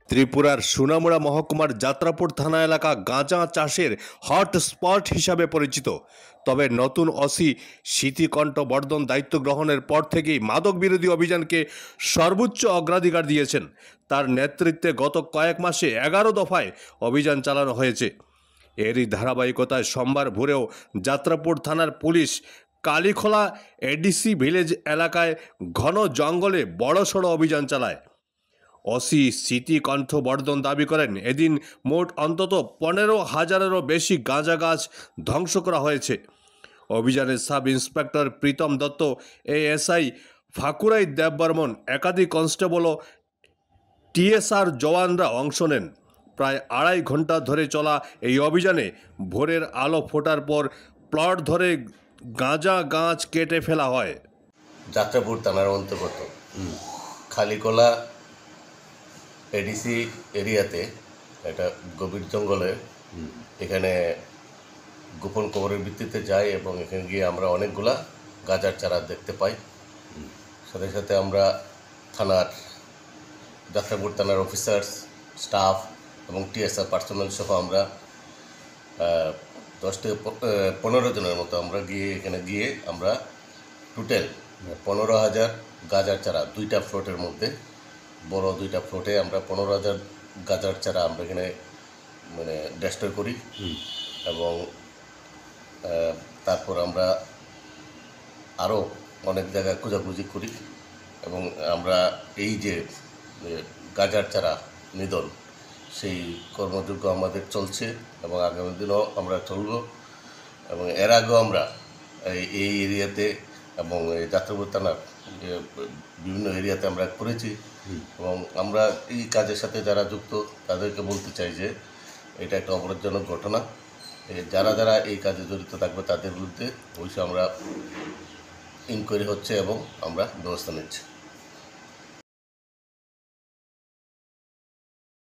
ত্রিপুরার সোনামুড়া মহকুমার যাত্রাপুর থানা এলাকা গাঁজা চাষের হটস্পট হিসাবে পরিচিত। তবে নতুন ওসি স্মৃতিকণ্ঠ বর্ধন দায়িত্ব গ্রহণের পর থেকেই মাদক বিরোধী অভিযানকে সর্বোচ্চ অগ্রাধিকার দিয়েছেন। তার নেতৃত্বে গত কয়েক মাসে 11 দফায় অভিযান চালানো হয়েছে। এরই ধারাবাহিকতায় সোমবার ভোরেও যাত্রাপুর থানার পুলিশ কালীখোলা এডিসি ভিলেজ এলাকায় ঘন জঙ্গলে বড়সড় অভিযান চালায়। ওসি স্মৃতিকণ্ঠ বর্ধন দাবি করেন, এদিন মোট অন্তত 15,000-এরও বেশি গাঁজা গাছ ধ্বংস করা হয়েছে। অভিযানে sub inspector Pritam Dutta, ASI Fakurai Debbarman, একাধিক কনস্টেবল ও টিএসআর জওয়ানরা অংশ নেন। প্রায় 2.5 ঘন্টা ধরে চলা এই অভিযানে ভোরের আলো ফোটার পর প্লট ধরে গাঁজা গাছ কেটে ফেলা হয়। যাত্রাপুর থানার অন্তর্গত খালিকোলা এডিসি এরিয়াতে একটা গভীর জঙ্গলে এখানে গোপন খবরের ভিত্তিতে যাই এবং এখানে গিয়ে আমরা অনেকগুলা গাঁজার চারা দেখতে পাই। সাথে সাথে আমরা থানার যাত্রাপুর থানার অফিসার্স, স্টাফ এবং টিএসআর পার্সোনাল সহ আমরা 10 থেকে 15 জনের মতো আমরা এখানে গিয়ে আমরা টোটাল 15,000 গাঁজার চারা, 2টা ফ্লোটের মধ্যে বড় 2টা ফ্লোটে আমরা 15,000 গাঁজার চারা আমরা এখানে ডেস্ট্রয় করি এবং তারপর আমরা আরও অনেক জায়গায় খোঁজাখুঁজি করি এবং আমরা এই যে গাঁজার চারা নিধন সেই কর্মযোগ্য আমাদের চলছে এবং আগামী দিনও আমরা চলব। এবং এর আগেও আমরা এই এরিয়াতে এবং এই যাত্রাপুর থানার বিভিন্ন এরিয়াতে আমরা করেছি এবং আমরা এই কাজের সাথে যারা যুক্ত তাদেরকে বলতে চাই যে এটা একটা অপরাধজনক ঘটনা। যারা যারা এই কাজে জড়িত থাকবে তাদের বিরুদ্ধে অবশ্যই আমরা ইনকোয়ারি হচ্ছে এবং আমরা ব্যবস্থা নিচ্ছি।